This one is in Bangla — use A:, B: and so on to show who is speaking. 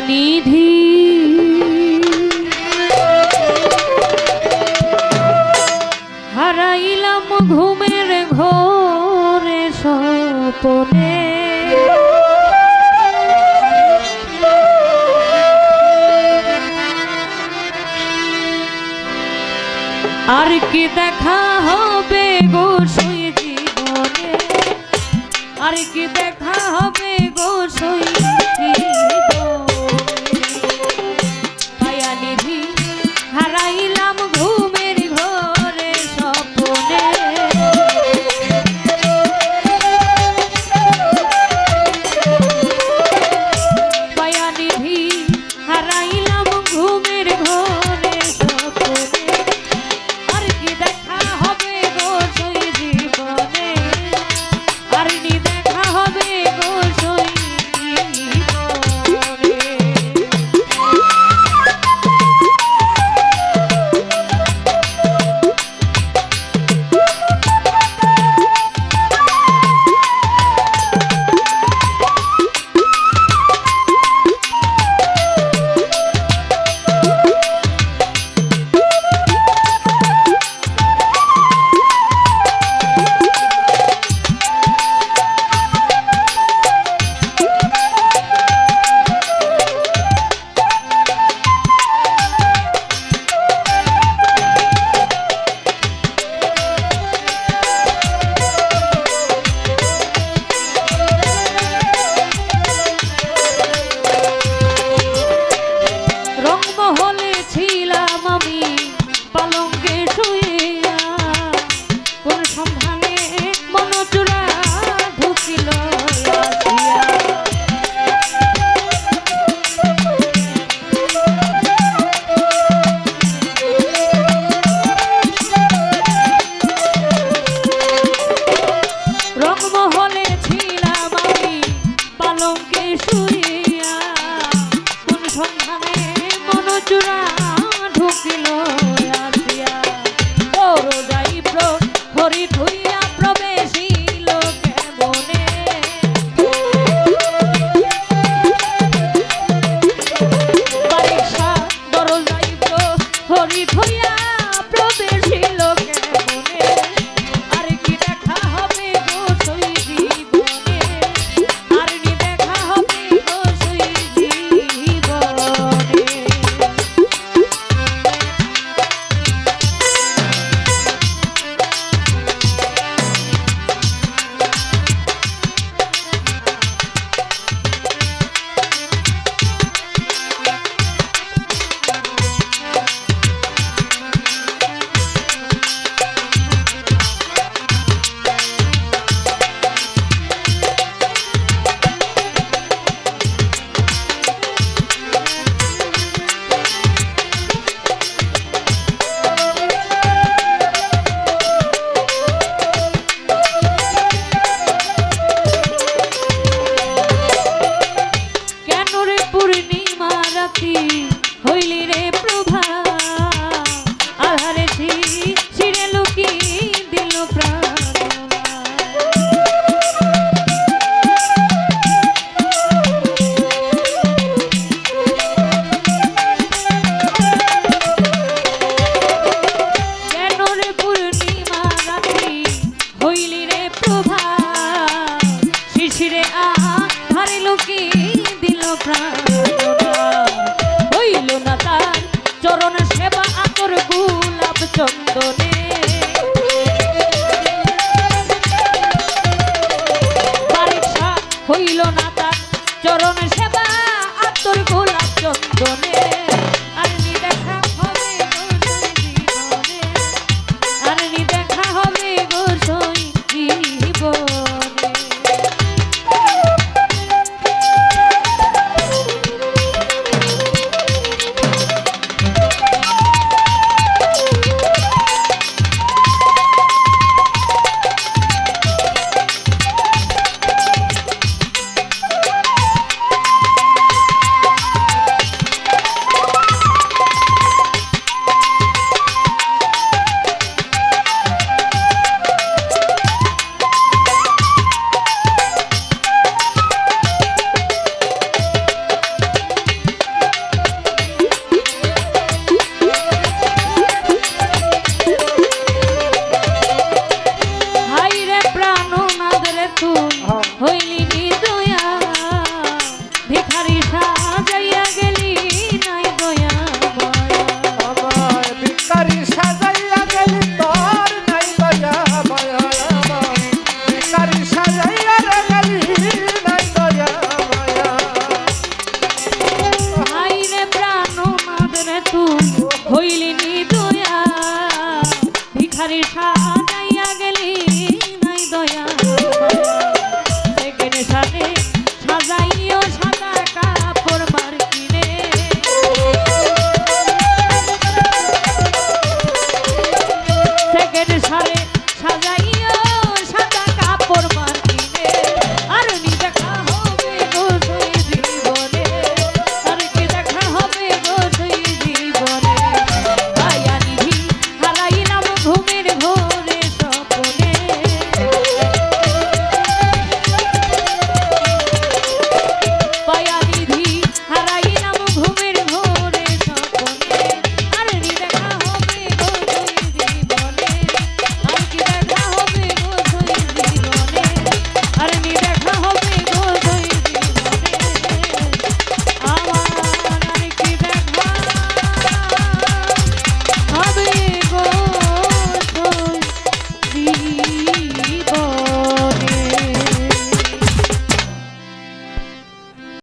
A: নিধি হারাইলাম ঘুমের ঘোরে স্বপনে আর কি দেখা হবে গো সই জীবনে আর কি দেখা হবে গো সই মায়া নিধি হারাইলাম ঘুমের ঘোরে স্বপ্নে মায়া নিধি হারাইলাম ঘুমের ঘোরে স্বপ্নে আর কি দেখা হবে গো সই জীবনে আর কি দেখা হবে গো সই হইলি রে প্রভা আধারে শিরে লুকি দিল প্রাণ কেন রে পূর্ণিমা রাত্রি হইলি রে প্রভা শিশিরে আধারে লুকি দিল প্রাণ চরণ সেবা আতর গোলাপ চন্দনে বারিশা হইল না তার চরণ সেবা আতর গোলাপ চন্দনে আর নি দেখা হবে গো সই জীবনে আর নি দেখা হবে গো সই জীবনে বাড়ির সাপ